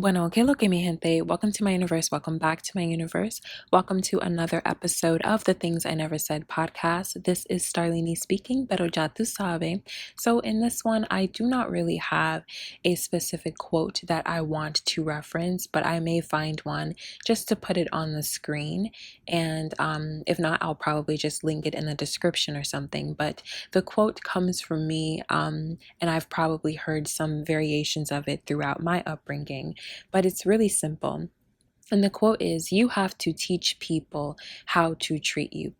Bueno, que lo que mi gente? Welcome to my universe. Welcome back to my universe. Welcome to another episode of the Things I Never Said podcast. This is Starlini speaking, pero ya tu sabe. So in this one, I do not really have a specific quote that I want to reference, but I may find one just to put it on the screen. And if not, I'll probably just link it in the description or something. But the quote comes from me, and I've probably heard some variations of it throughout my upbringing. But it's really simple. And the quote is, "You have to teach people how to treat you."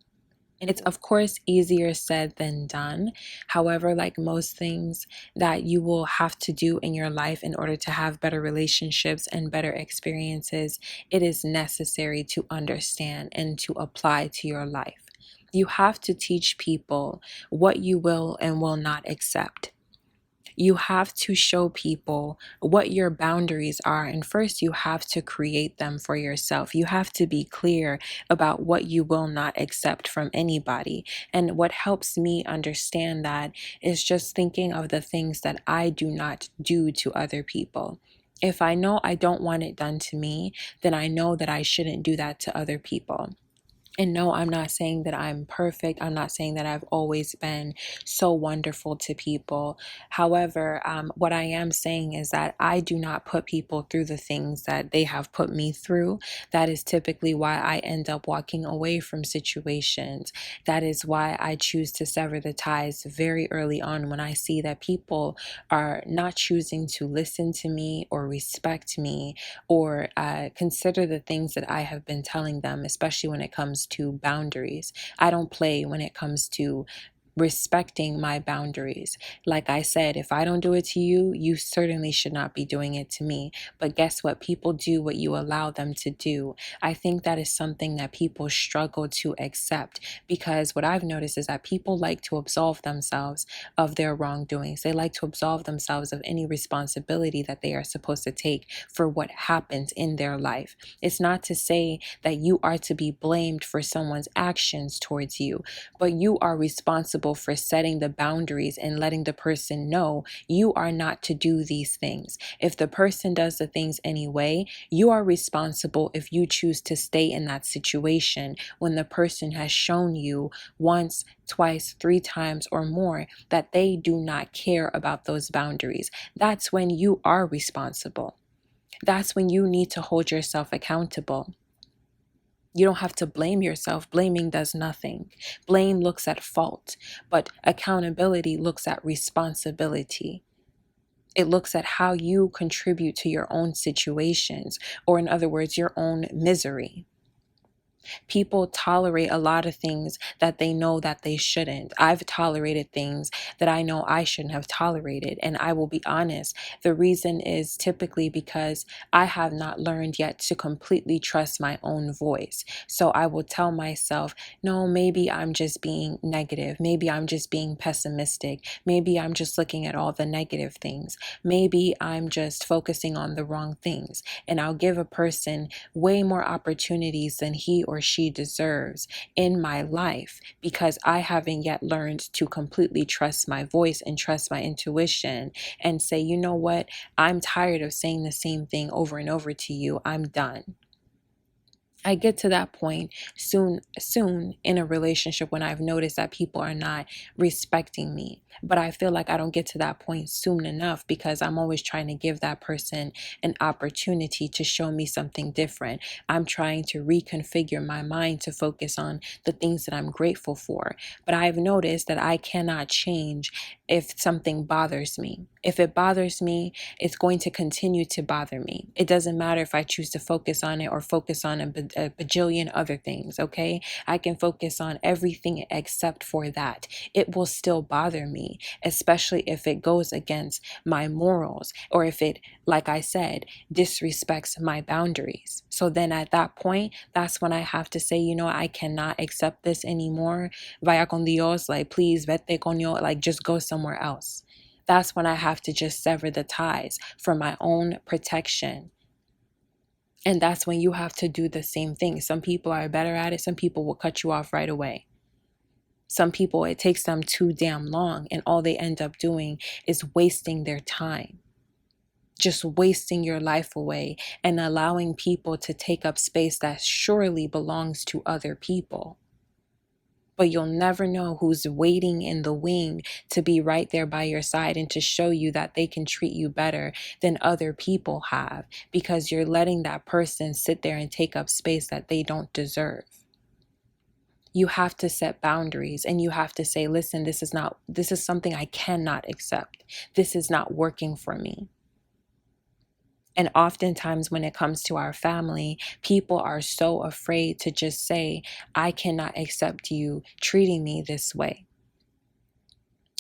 And it's, of course, easier said than done. However, like most things that you will have to do in your life in order to have better relationships and better experiences, it is necessary to understand and to apply to your life. You have to teach people what you will and will not accept. You have to show people what your boundaries are. And first, you have to create them for yourself. You have to be clear about what you will not accept from anybody. And what helps me understand that is just thinking of the things that I do not do to other people. If I know I don't want it done to me, then I know that I shouldn't do that to other people. And no, I'm not saying that I'm perfect. I'm not saying that I've always been so wonderful to people. However, what I am saying is that I do not put people through the things that they have put me through. That is typically why I end up walking away from situations. That is why I choose to sever the ties very early on when I see that people are not choosing to listen to me or respect me or consider the things that I have been telling them, especially when it comes to boundaries. I don't play when it comes to respecting my boundaries. Like I said, if I don't do it to you, you certainly should not be doing it to me. But guess what? People do what you allow them to do. I think that is something that people struggle to accept, because what I've noticed is that people like to absolve themselves of their wrongdoings. They like to absolve themselves of any responsibility that they are supposed to take for what happens in their life. It's not to say that you are to be blamed for someone's actions towards you, but you are responsible for setting the boundaries and letting the person know you are not to do these things. If the person does the things anyway, you are responsible if you choose to stay in that situation when the person has shown you once, twice, 3 times or more that they do not care about those boundaries. That's when you are responsible. That's when you need to hold yourself accountable. You don't have to blame yourself. Blaming does nothing. Blame looks at fault, but accountability looks at responsibility. It looks at how you contribute to your own situations, or in other words, your own misery. People tolerate a lot of things that they know that they shouldn't. I've tolerated things that I know I shouldn't have tolerated. And I will be honest, the reason is typically because I have not learned yet to completely trust my own voice. So I will tell myself, no, maybe I'm just being negative. Maybe I'm just being pessimistic. Maybe I'm just looking at all the negative things. Maybe I'm just focusing on the wrong things. And I'll give a person way more opportunities than he or she deserves in my life, because I haven't yet learned to completely trust my voice and trust my intuition and say, you know what? I'm tired of saying the same thing over and over to you. I'm done. I get to that point soon in a relationship when I've noticed that people are not respecting me. But I feel like I don't get to that point soon enough because I'm always trying to give that person an opportunity to show me something different. I'm trying to reconfigure my mind to focus on the things that I'm grateful for. But I've noticed that I cannot change if something bothers me. If it bothers me, it's going to continue to bother me. It doesn't matter if I choose to focus on it or focus on a bajillion other things, okay? I can focus on everything except for that. It will still bother me, especially if it goes against my morals or if it, like I said, disrespects my boundaries. So then at that point, that's when I have to say, you know, I cannot accept this anymore. Vaya con Dios, like please, vete coño, like just go somewhere else. That's when I have to just sever the ties for my own protection. And that's when you have to do the same thing. Some people are better at it. Some people will cut you off right away. Some people, it takes them too damn long, and all they end up doing is wasting their time. just wasting your life away and allowing people to take up space that surely belongs to other people. But you'll never know who's waiting in the wing to be right there by your side and to show you that they can treat you better than other people have, because you're letting that person sit there and take up space that they don't deserve. You have to set boundaries, and you have to say, listen, this is something I cannot accept. This is not working for me. And oftentimes when it comes to our family, people are so afraid to just say, I cannot accept you treating me this way.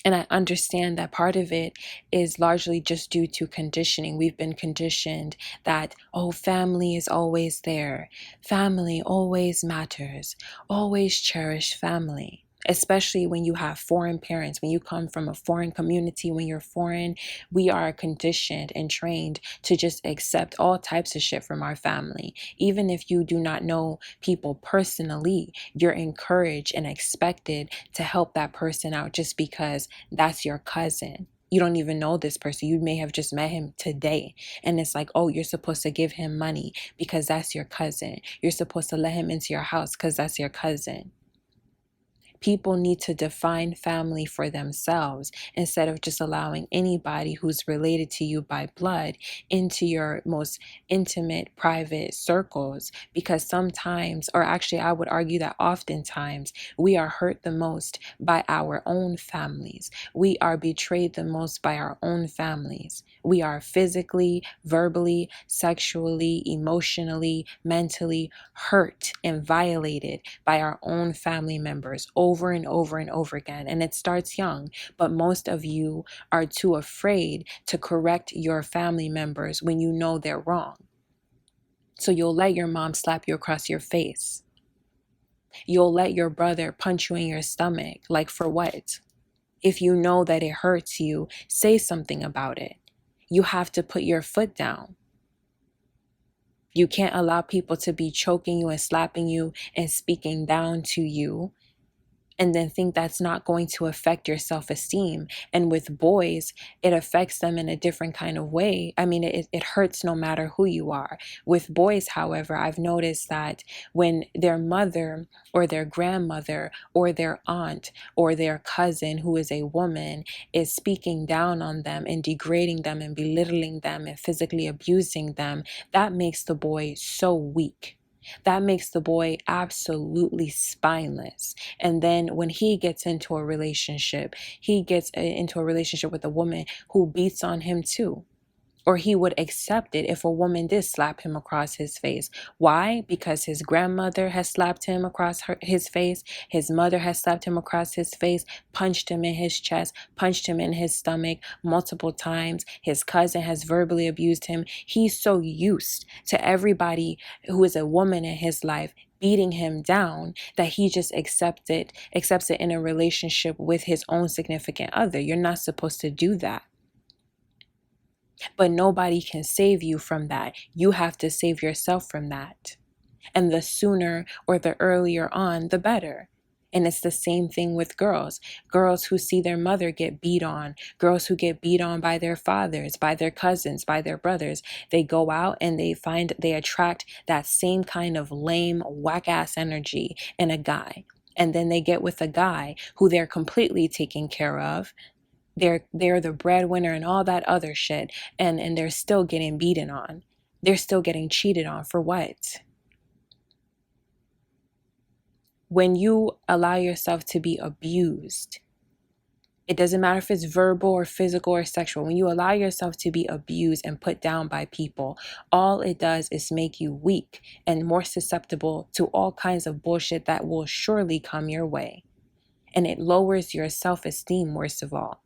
And I understand that part of it is largely just due to conditioning. We've been conditioned that, oh, family is always there. Family always matters. Always cherish family. Especially when you have foreign parents, when you come from a foreign community, when you're foreign, we are conditioned and trained to just accept all types of shit from our family. Even if you do not know people personally, you're encouraged and expected to help that person out just because that's your cousin. You don't even know this person. You may have just met him today. And it's like, oh, you're supposed to give him money because that's your cousin. You're supposed to let him into your house because that's your cousin. People need to define family for themselves instead of just allowing anybody who's related to you by blood into your most intimate, private circles. Because sometimes, or actually I would argue that oftentimes, we are hurt the most by our own families. We are betrayed the most by our own families. We are physically, verbally, sexually, emotionally, mentally hurt and violated by our own family members over and over and over again. And it starts young, but most of you are too afraid to correct your family members when you know they're wrong. So you'll let your mom slap you across your face. You'll let your brother punch you in your stomach. Like, for what? If you know that it hurts you, say something about it. You have to put your foot down. You can't allow people to be choking you and slapping you and speaking down to you and then think that's not going to affect your self-esteem. And with boys, it affects them in a different kind of way. I mean, it hurts no matter who you are. With boys, however, I've noticed that when their mother or their grandmother or their aunt or their cousin, who is a woman, is speaking down on them and degrading them and belittling them and physically abusing them, that makes the boy so weak. That makes the boy absolutely spineless. And then when he gets into a relationship, with a woman who beats on him too. Or he would accept it if a woman did slap him across his face. Why? Because his grandmother has slapped him across his face. His mother has slapped him across his face, punched him in his chest, punched him in his stomach multiple times. His cousin has verbally abused him. He's so used to everybody who is a woman in his life beating him down that he just accepts it in a relationship with his own significant other. You're not supposed to do that. But nobody can save you from that. You have to save yourself from that. And the sooner or the earlier on, the better. And it's the same thing with girls. Girls who see their mother get beat on, girls who get beat on by their fathers, by their cousins, by their brothers. They go out and they attract that same kind of lame, whack-ass energy in a guy. And then they get with a guy who they're completely taken care of. They're the breadwinner and all that other shit, and they're still getting beaten on. They're still getting cheated on. For what? When you allow yourself to be abused, it doesn't matter if it's verbal or physical or sexual. When you allow yourself to be abused and put down by people, all it does is make you weak and more susceptible to all kinds of bullshit that will surely come your way. And it lowers your self-esteem, worst of all.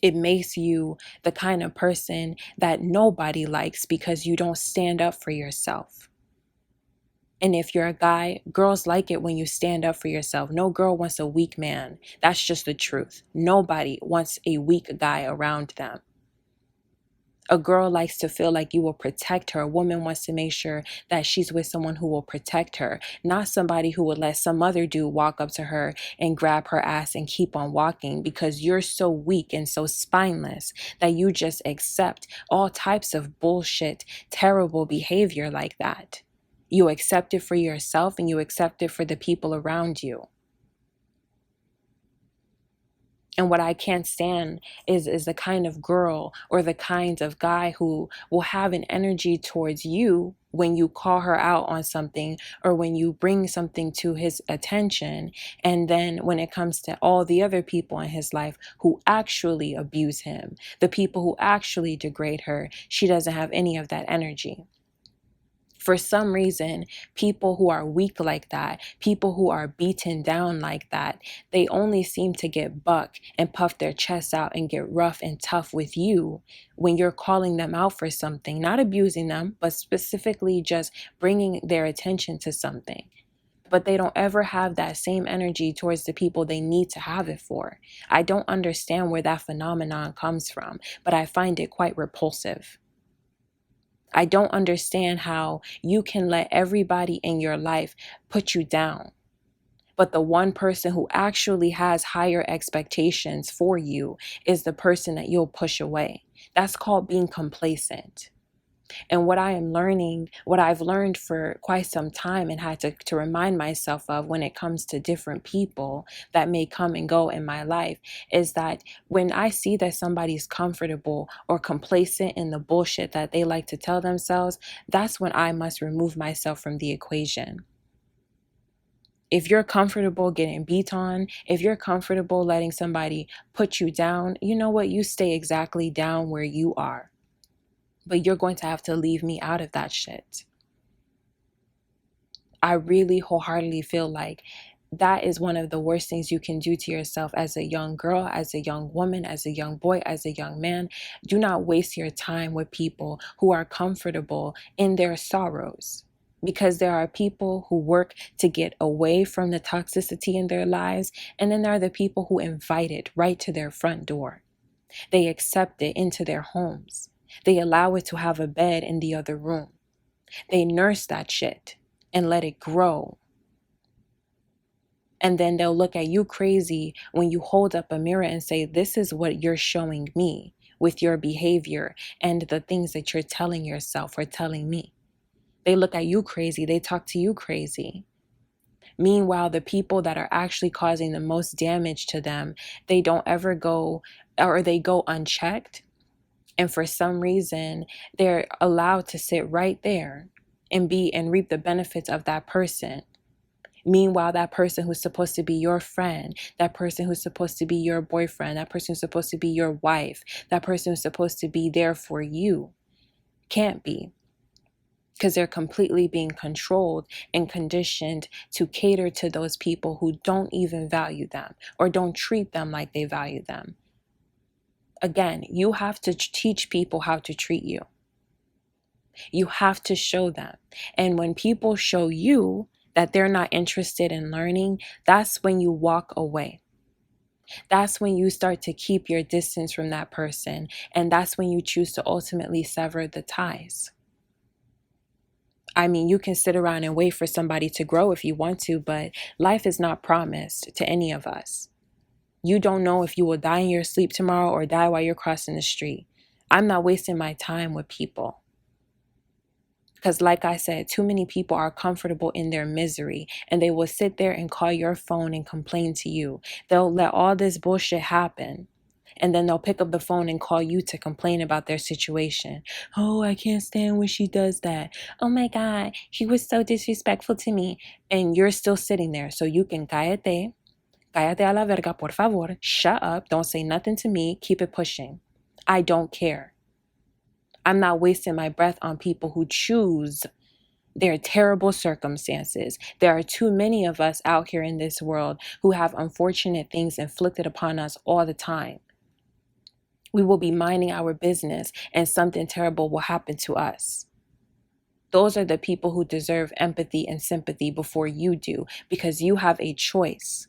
It makes you the kind of person that nobody likes because you don't stand up for yourself. And if you're a guy, girls like it when you stand up for yourself. No girl wants a weak man. That's just the truth. Nobody wants a weak guy around them. A girl likes to feel like you will protect her. A woman wants to make sure that she's with someone who will protect her, not somebody who would let some other dude walk up to her and grab her ass and keep on walking, because you're so weak and so spineless that you just accept all types of bullshit, terrible behavior like that. You accept it for yourself and you accept it for the people around you. And what I can't stand is the kind of girl or the kind of guy who will have an energy towards you when you call her out on something or when you bring something to his attention. And then when it comes to all the other people in his life who actually abuse him, the people who actually degrade her, she doesn't have any of that energy. For some reason, people who are weak like that, people who are beaten down like that, they only seem to get buck and puff their chests out and get rough and tough with you when you're calling them out for something, not abusing them, but specifically just bringing their attention to something. But they don't ever have that same energy towards the people they need to have it for. I don't understand where that phenomenon comes from, but I find it quite repulsive. I don't understand how you can let everybody in your life put you down, but the one person who actually has higher expectations for you is the person that you'll push away. That's called being complacent. And what I am learning, what I've learned for quite some time and had to remind myself of when it comes to different people that may come and go in my life, is that when I see that somebody's comfortable or complacent in the bullshit that they like to tell themselves, that's when I must remove myself from the equation. If you're comfortable getting beat on, if you're comfortable letting somebody put you down, you know what? You stay exactly down where you are. But you're going to have to leave me out of that shit. I really wholeheartedly feel like that is one of the worst things you can do to yourself as a young girl, as a young woman, as a young boy, as a young man. Do not waste your time with people who are comfortable in their sorrows. Because there are people who work to get away from the toxicity in their lives, and then there are the people who invite it right to their front door. They accept it into their homes. They allow it to have a bed in the other room. They nurse that shit and let it grow. And then they'll look at you crazy when you hold up a mirror and say, this is what you're showing me with your behavior and the things that you're telling yourself or telling me. They look at you crazy. They talk to you crazy. Meanwhile, the people that are actually causing the most damage to them, they don't ever go, or they go unchecked. And for some reason, they're allowed to sit right there and reap the benefits of that person. Meanwhile, that person who's supposed to be your friend, that person who's supposed to be your boyfriend, that person who's supposed to be your wife, that person who's supposed to be there for you, can't be. Because they're completely being controlled and conditioned to cater to those people who don't even value them or don't treat them like they value them. Again, you have to teach people how to treat you. You have to show them. And when people show you that they're not interested in learning, that's when you walk away. That's when you start to keep your distance from that person. And that's when you choose to ultimately sever the ties. I mean, you can sit around and wait for somebody to grow if you want to, but life is not promised to any of us. You don't know if you will die in your sleep tomorrow or die while you're crossing the street. I'm not wasting my time with people. Because like I said, too many people are comfortable in their misery and they will sit there and call your phone and complain to you. They'll let all this bullshit happen. And then they'll pick up the phone and call you to complain about their situation. Oh, I can't stand when she does that. Oh my God, she was so disrespectful to me. And you're still sitting there. So you can cállate a la verga, por favor. Shut up. Don't say nothing to me. Keep it pushing. I don't care. I'm not wasting my breath on people who choose their terrible circumstances. There are too many of us out here in this world who have unfortunate things inflicted upon us all the time. We will be minding our business and something terrible will happen to us. Those are the people who deserve empathy and sympathy before you do, because you have a choice.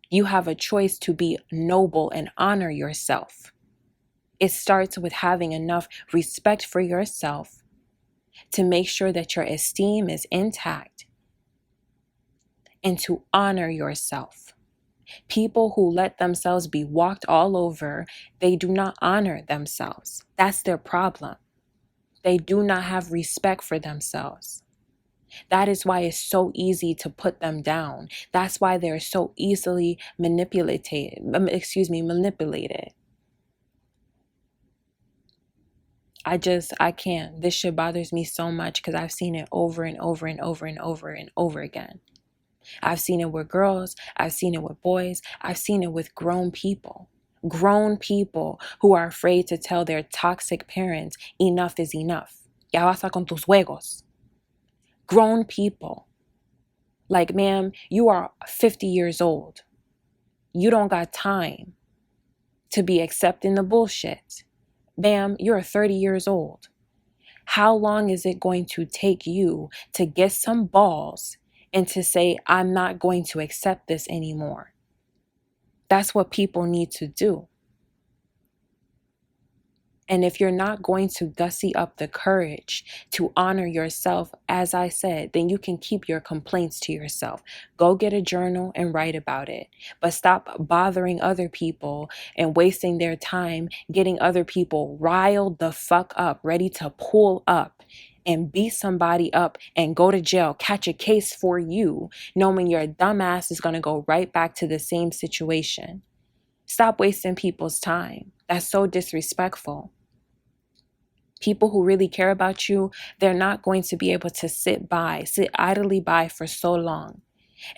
You have a choice to be noble and honor yourself. It starts with having enough respect for yourself to make sure that your esteem is intact and to honor yourself. People who let themselves be walked all over, they do not honor themselves. That's their problem. They do not have respect for themselves. That is why it's so easy to put them down. That's why they're so easily manipulated. I can't. This shit bothers me so much because I've seen it over and over and over and over and over again. I've seen it with girls. I've seen it with boys. I've seen it with grown people. Grown people who are afraid to tell their toxic parents enough is enough. Ya basta con tus juegos. Grown people. Like, ma'am, you are 50 years old. You don't got time to be accepting the bullshit. Ma'am, you're 30 years old. How long is it going to take you to get some balls and to say, I'm not going to accept this anymore? That's what people need to do. And if you're not going to gussy up the courage to honor yourself, as I said, then you can keep your complaints to yourself. Go get a journal and write about it. But stop bothering other people and wasting their time getting other people riled the fuck up, ready to pull up and beat somebody up and go to jail, catch a case for you, knowing your dumb ass is going to go right back to the same situation. Stop wasting people's time. That's so disrespectful. People who really care about you, they're not going to be able to sit idly by for so long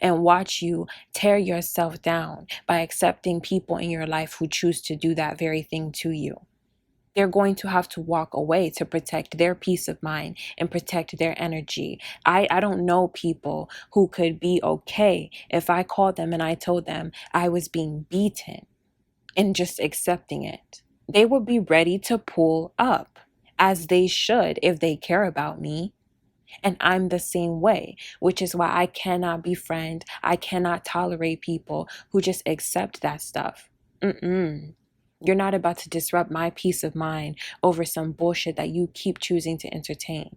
and watch you tear yourself down by accepting people in your life who choose to do that very thing to you. They're going to have to walk away to protect their peace of mind and protect their energy. I don't know people who could be okay if I called them and I told them I was being beaten and just accepting it. They would be ready to pull up, as they should if they care about me. And I'm the same way, which is why I cannot befriend, I cannot tolerate people who just accept that stuff. You're not about to disrupt my peace of mind over some bullshit that you keep choosing to entertain.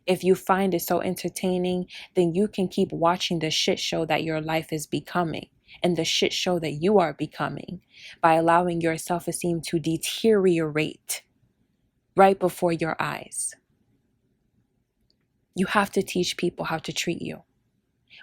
If you find it so entertaining, then you can keep watching the shit show that your life is becoming and the shit show that you are becoming by allowing your self-esteem to deteriorate right before your eyes. You have to teach people how to treat you.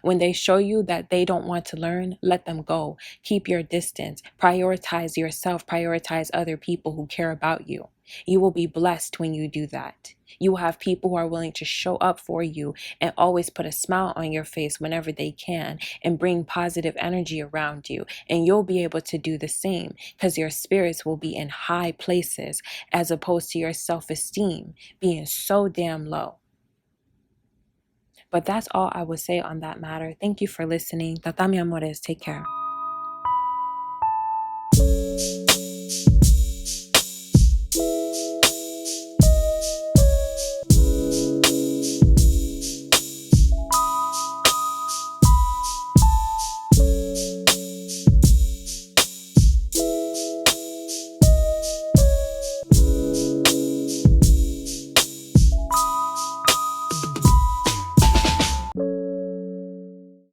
When they show you that they don't want to learn, let them go. Keep your distance. Prioritize yourself. Prioritize other people who care about you. You will be blessed when you do that. You will have people who are willing to show up for you and always put a smile on your face whenever they can and bring positive energy around you. And you'll be able to do the same because your spirits will be in high places as opposed to your self-esteem being so damn low. But that's all I would say on that matter. Thank you for listening. Tata mi amores. Take care.